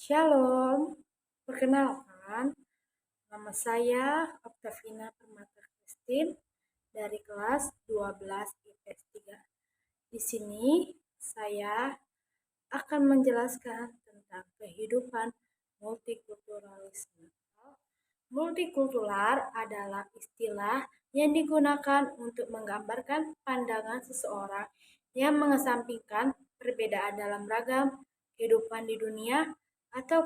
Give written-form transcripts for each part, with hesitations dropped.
Shalom, perkenalkan, nama saya Oktavina Permata Christine dari kelas 12 IPS 3. Di sini saya akan menjelaskan tentang kehidupan multikulturalisme. Multikultural adalah istilah yang digunakan untuk menggambarkan pandangan seseorang yang mengesampingkan perbedaan dalam ragam kehidupan di dunia atau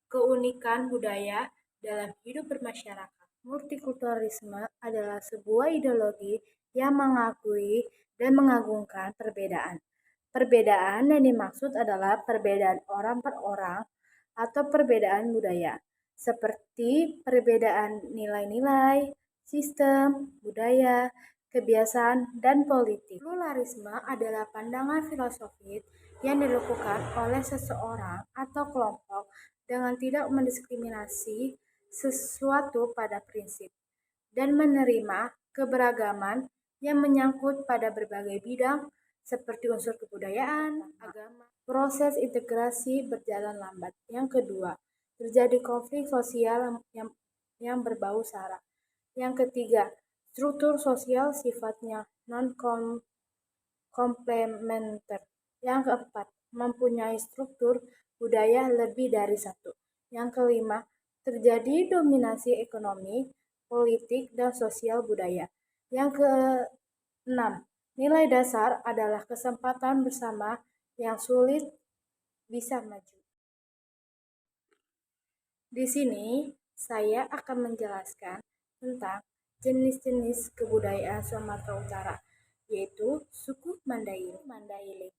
keunikan budaya dalam hidup bermasyarakat. Multikulturalisme adalah sebuah ideologi yang mengakui dan mengagungkan perbedaan. Perbedaan yang dimaksud adalah perbedaan orang per orang atau perbedaan budaya, seperti perbedaan nilai-nilai, sistem, budaya, kebiasaan, dan politik. Pluralisme adalah pandangan filosofis yang dilakukan oleh seseorang atau kelompok dengan tidak mendiskriminasi sesuatu pada prinsip dan menerima keberagaman yang menyangkut pada berbagai bidang seperti unsur kebudayaan, agama. Proses integrasi berjalan lambat. Yang kedua, terjadi konflik sosial yang berbau sara. Yang ketiga, struktur sosial sifatnya non-komplementer. Yang keempat, mempunyai struktur budaya lebih dari satu. Yang kelima, terjadi dominasi ekonomi, politik, dan sosial budaya. Yang keenam, nilai dasar adalah kesempatan bersama yang sulit bisa maju. Di sini saya akan menjelaskan tentang jenis-jenis kebudayaan Sumatera Utara, yaitu suku Mandailing.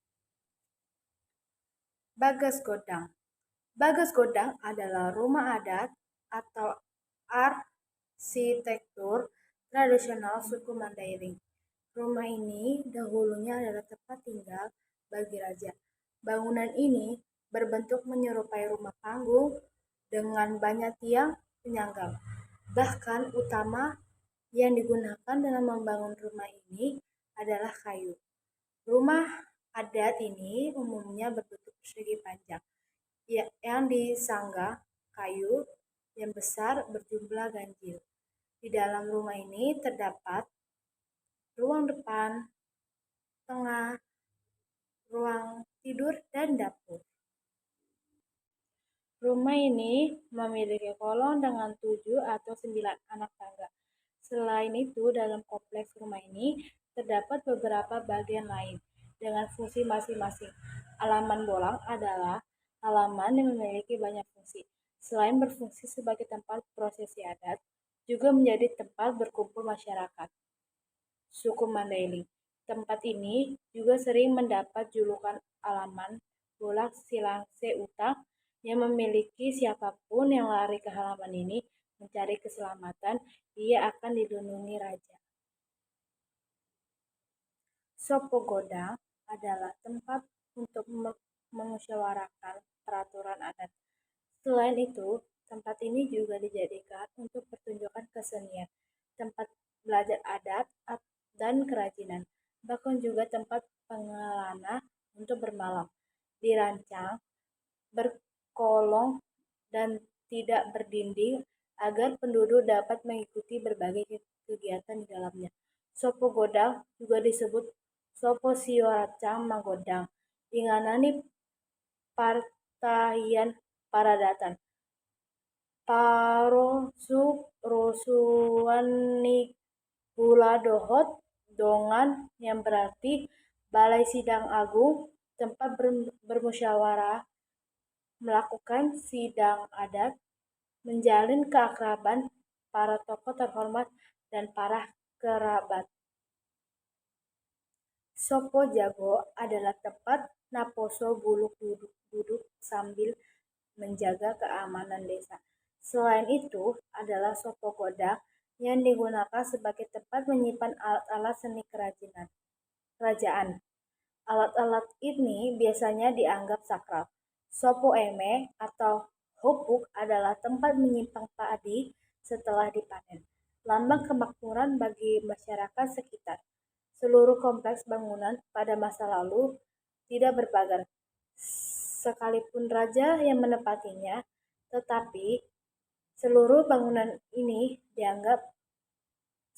Bagas Godang. Bagas Godang adalah rumah adat atau arsitektur tradisional suku Mandailing. Rumah ini dahulunya adalah tempat tinggal bagi raja. Bangunan ini berbentuk menyerupai rumah panggung dengan banyak tiang penyangga. Bahkan utama yang digunakan dalam membangun rumah ini adalah kayu. Rumah adat ini umumnya berbentuk persegi panjang yang disangga kayu yang besar berjumlah ganjil. Di dalam rumah ini terdapat ruang depan, tengah, ruang tidur, dan dapur. Rumah ini memiliki kolong dengan 7 atau 9 anak tangga. Selain itu, dalam kompleks rumah ini terdapat beberapa bagian lain dengan fungsi masing-masing. Halaman bolang adalah halaman yang memiliki banyak fungsi. Selain berfungsi sebagai tempat prosesi adat, juga menjadi tempat berkumpul masyarakat suku Mandailing. Tempat ini juga sering mendapat julukan halaman bolang Silangse Utang, yang memiliki siapapun yang lari ke halaman ini mencari keselamatan, ia akan dilindungi raja. Sopo Godang adalah tempat untuk memusyawarahkan peraturan adat. Selain itu, tempat ini juga dijadikan untuk pertunjukan kesenian, tempat belajar adat dan kerajinan, bahkan juga tempat pengelana untuk bermalam. Dirancang berkolong dan tidak berdinding agar penduduk dapat mengikuti berbagai kegiatan di dalamnya. Sopo Godang juga disebut Sopo Sioracang Magodang, inganani partahian paradatan. Parosu rosuani pula dohot dongan, yang berarti balai sidang agung, tempat bermusyawarah, melakukan sidang adat, menjalin keakraban para tokoh terhormat dan para kerabat. Sopo Jago adalah tempat Naposo Buluk duduk sambil menjaga keamanan desa. Selain itu, adalah Sopo Godang yang digunakan sebagai tempat menyimpan alat-alat seni kerajaan. Alat-alat ini biasanya dianggap sakral. Sopo Eme atau Hopuk adalah tempat menyimpan padi setelah dipanen, lambang kemakmuran bagi masyarakat sekitar. Seluruh kompleks bangunan pada masa lalu tidak berpagar, sekalipun raja yang menepatinya, tetapi seluruh bangunan ini dianggap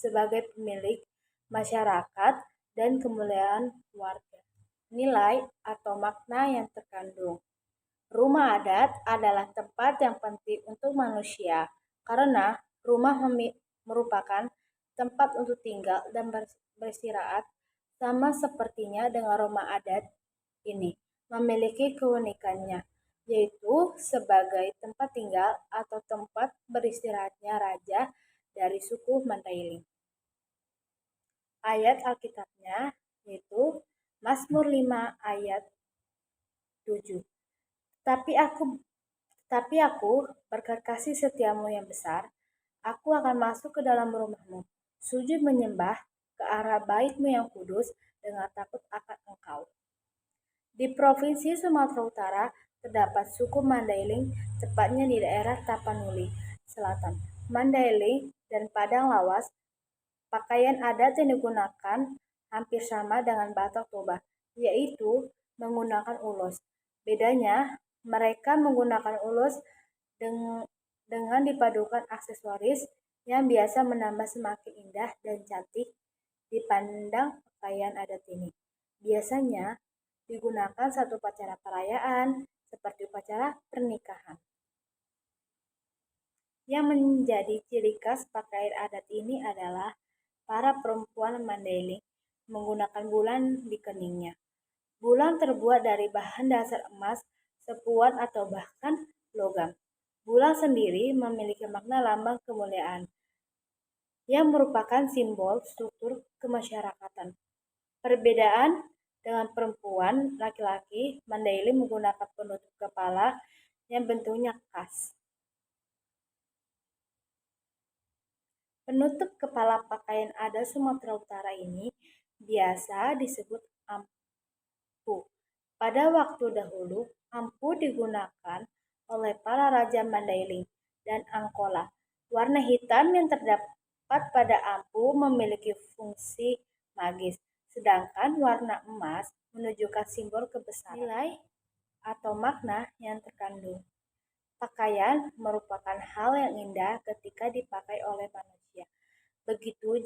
sebagai pemilik masyarakat dan kemuliaan warga. Nilai atau makna yang terkandung. Rumah adat adalah tempat yang penting untuk manusia karena rumah merupakan tempat untuk tinggal dan beristirahat, sama sepertinya dengan rumah adat ini memiliki keunikannya, yaitu sebagai tempat tinggal atau tempat beristirahatnya raja dari suku Mandailing. Ayat Alkitabnya yaitu Mazmur 5 ayat 7. Tapi aku tapi aku berkat kasih setiamu yang besar, aku akan masuk ke dalam rumahmu, sujud menyembah ke arah baitmu yang kudus dengan takut akan engkau. Di Provinsi Sumatera Utara terdapat suku Mandailing, tepatnya di daerah Tapanuli Selatan. Mandailing dan Padang Lawas, pakaian adat yang digunakan hampir sama dengan Batak Toba, yaitu menggunakan ulos. Bedanya, mereka menggunakan ulos dengan dipadukan aksesoris yang biasa menambah semakin indah dan cantik dipandang pakaian adat ini. Biasanya digunakan saat upacara perayaan seperti upacara pernikahan. Yang menjadi ciri khas pakaian adat ini adalah para perempuan Mandailing menggunakan bulan di keningnya. Bulan terbuat dari bahan dasar emas, sepuan atau bahkan logam. Bulan sendiri memiliki makna lambang kemuliaan yang merupakan simbol struktur kemasyarakatan. Perbedaan dengan perempuan laki-laki, Mandailing menggunakan penutup kepala yang bentuknya khas. Penutup kepala pakaian adat Sumatera Utara ini biasa disebut ampu. Pada waktu dahulu, ampu digunakan oleh para raja Mandailing dan Angkola. Warna hitam yang terdapat pada ampu memiliki fungsi magis, sedangkan warna emas menunjukkan simbol kebesaran. Nilai atau makna yang terkandung. Pakaian merupakan hal yang indah ketika dipakai oleh manusia. Begitu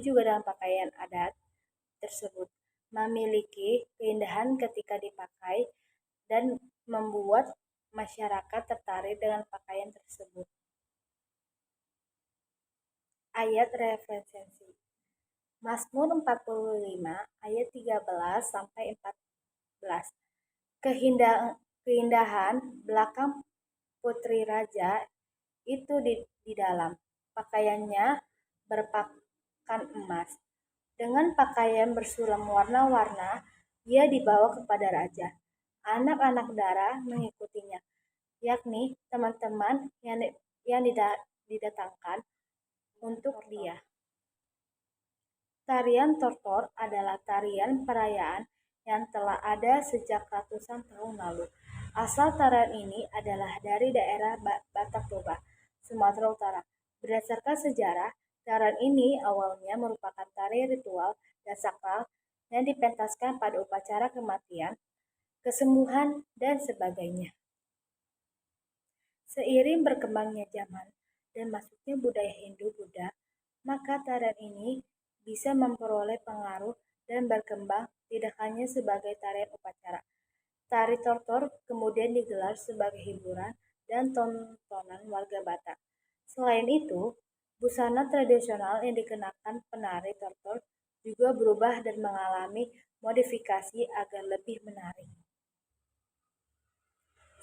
juga dengan pakaian adat tersebut memiliki keindahan ketika dipakai dan membuat masyarakat tertarik dengan pakaian tersebut. Ayat referensi. Mazmur 45 ayat 13 sampai 14. Keindahan belakang putri raja itu di dalam. Pakaiannya berpakan emas. Dengan pakaian bersulam warna-warna, ia dibawa kepada raja. Anak-anak dara mengikutinya, yakni teman-teman yang didatangkan untuk dia. Tarian Tortor adalah tarian perayaan yang telah ada sejak ratusan tahun lalu. Asal tarian ini adalah dari daerah Batak Toba, Sumatera Utara. Berdasarkan sejarah, tarian ini awalnya merupakan tari ritual dan sakral yang dipentaskan pada upacara kematian, kesembuhan, dan sebagainya. Seiring berkembangnya zaman dan masuknya budaya Hindu-Buddha, maka tarian ini bisa memperoleh pengaruh dan berkembang tidak hanya sebagai tarian upacara. Tari Tortor kemudian digelar sebagai hiburan dan tontonan warga Batak. Selain itu, busana tradisional yang dikenakan penari Tortor juga berubah dan mengalami modifikasi agar lebih menarik.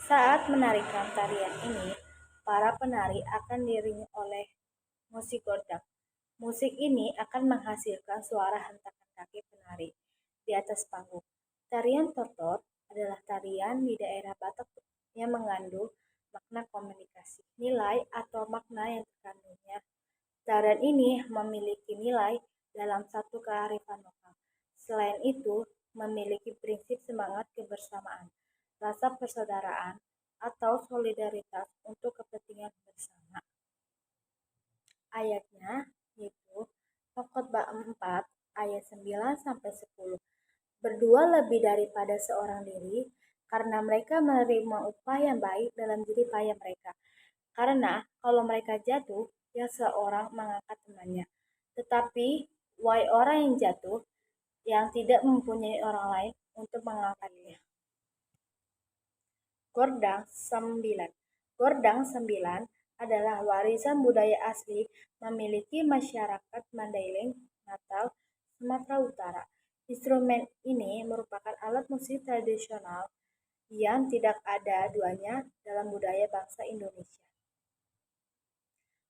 Saat menarikan tarian ini, para penari akan diiringi oleh musik gondang. Musik ini akan menghasilkan suara hentakan kaki penari di atas panggung. Tarian Tortor adalah tarian di daerah Batak yang mengandung makna komunikasi. Nilai atau makna yang terkandungnya. Tarian ini memiliki nilai dalam satu kearifan lokal. Selain itu, memiliki prinsip semangat kebersamaan, rasa persaudaraan, atau solidaritas untuk kepentingan bersama. Ayatnya yaitu Khotbah 4 ayat 9 sampai 10. Berdua lebih daripada seorang diri karena mereka menerima upah yang baik dalam jerih payah mereka. Karena kalau mereka jatuh, ya seorang mengangkat temannya. Tetapi, wahai orang yang jatuh, yang tidak mempunyai orang lain untuk mengangkatnya. Gordang Sembilan. Gordang Sembilan adalah warisan budaya asli memiliki masyarakat Mandailing, Natal, Sumatera Utara. Instrumen ini merupakan alat musik tradisional yang tidak ada duanya dalam budaya bangsa Indonesia.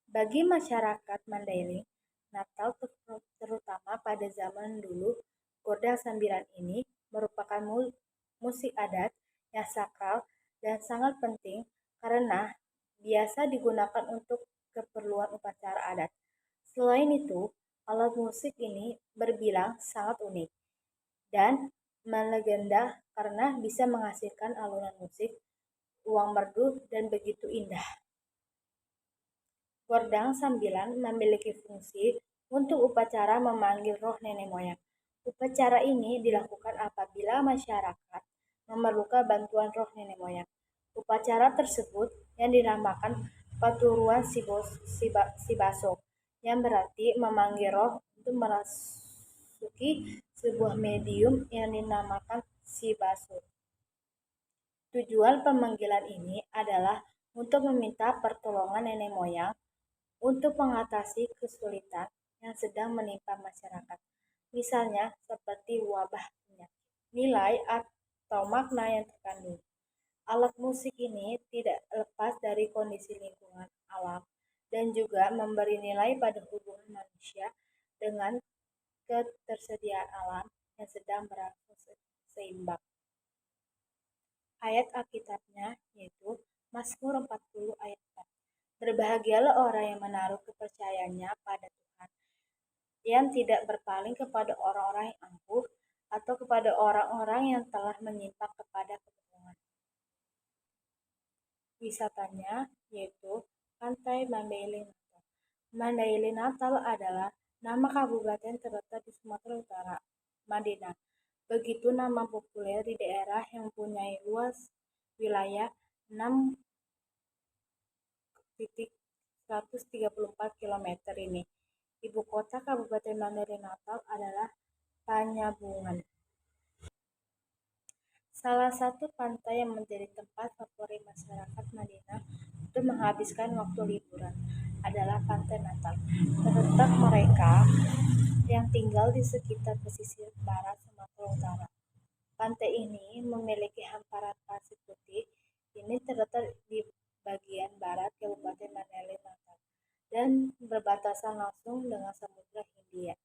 Bagi masyarakat Mandailing, Natal terutama pada zaman dulu, Gordang Sembilan ini merupakan musik adat yang sakral dan sangat penting karena biasa digunakan untuk keperluan upacara adat. Selain itu, alat musik ini berbilang sangat unik dan melegenda karena bisa menghasilkan alunan musik, uang merdu, dan begitu indah. Gordang Sambilan memiliki fungsi untuk upacara memanggil roh nenek moyang. Upacara ini dilakukan apabila masyarakat memerlukan bantuan roh nenek moyang. Upacara tersebut yang dinamakan Paturuan Sibaso, yang berarti memanggil roh untuk merasuki sebuah medium yang dinamakan Sibaso. Tujuan pemanggilan ini adalah untuk meminta pertolongan nenek moyang untuk mengatasi kesulitan yang sedang menimpa masyarakat, misalnya seperti wabah penyakit. Nilai atau makna yang terkandung. Alat musik ini tidak lepas dari kondisi lingkungan alam dan juga memberi nilai pada hubungan manusia dengan ketersediaan alam yang sedang berangsur seimbang. Ayat Alkitabnya yaitu Mazmur 40 ayat 4. Berbahagialah orang yang menaruh kepercayaannya pada Tuhan, yang tidak berpaling kepada orang-orang yang angkuh atau kepada orang-orang yang telah menyimpang kepada kebohongan. Wisatanya yaitu Pantai Mandailing Natal. Mandailing Natal adalah nama kabupaten terletak di Sumatera Utara, Madinah. Begitu nama populer di daerah yang mempunyai luas wilayah 6,134 km ini. Ibu kota Kabupaten Mandailing Natal adalah Panyabungan. Salah satu pantai yang menjadi tempat favorit masyarakat Madinah untuk menghabiskan waktu liburan adalah Pantai Natal. Terletak mereka yang tinggal di sekitar pesisir barat Sumatera Utara. Pantai ini memiliki hamparan pasir putih. Ini terletak di bagian barat Kabupaten Mandailing Natal dan berbatasan langsung dengan Samudra Hindia.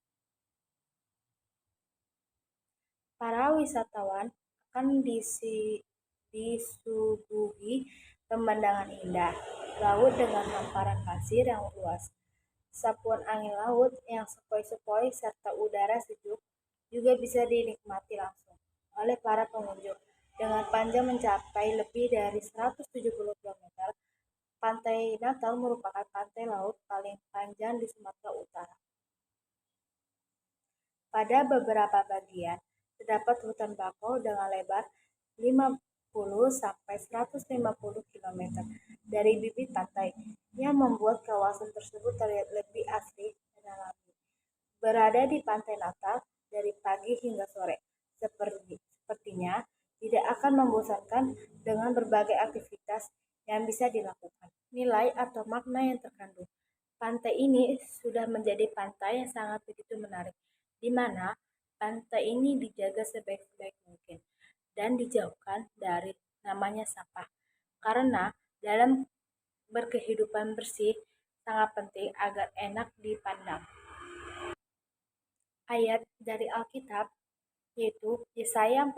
Para wisatawan akan disuguhi pemandangan indah, laut dengan hamparan pasir yang luas, sapuan angin laut yang sepoi-sepoi, serta udara sejuk juga bisa dinikmati langsung oleh para pengunjung. Dengan panjang mencapai lebih dari 170 km, Pantai Natal merupakan pantai laut paling panjang di Sumatera Utara. Pada beberapa bagian, terdapat hutan bakau dengan lebar 50-150 km dari bibir pantai, yang membuat kawasan tersebut terlihat lebih asri dan alami. Berada di Pantai Natal dari pagi hingga sore, sepertinya tidak akan membosankan dengan berbagai aktivitas yang bisa dilakukan. Nilai atau makna yang terkandung. Pantai ini sudah menjadi pantai yang sangat begitu menarik, di mana pantai ini dijaga sebaik-baik mungkin dan dijauhkan dari namanya sampah. Karena dalam berkehidupan bersih sangat penting agar enak dipandang. Ayat dari Alkitab yaitu Yesaya 40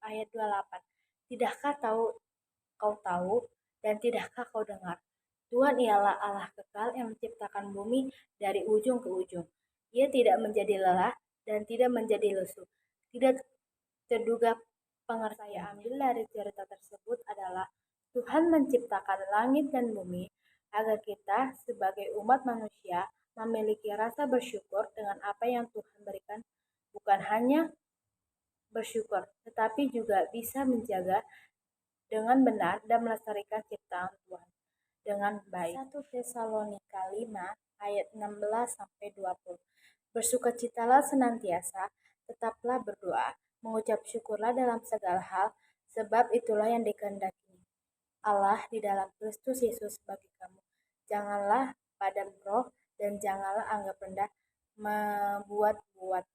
ayat 28. Tidakkah kau tahu dan tidakkah kau dengar? Tuhan ialah Allah kekal yang menciptakan bumi dari ujung ke ujung. Ia tidak menjadi lelah dan tidak menjadi lesu. Tidak terduga pengertian saya ambil dari cerita tersebut adalah Tuhan menciptakan langit dan bumi agar kita sebagai umat manusia memiliki rasa bersyukur dengan apa yang Tuhan berikan, bukan hanya bersyukur, tetapi juga bisa menjaga dengan benar dan melestarikan ciptaan Tuhan dengan baik. 1 Tesalonika 5 ayat 16 sampai 20. Bersukacitalah senantiasa, tetaplah berdoa, mengucap syukurlah dalam segala hal, sebab itulah yang dikehendaki Allah di dalam Kristus Yesus bagi kamu. Janganlah padam roh dan janganlah anggap rendah membuat-buat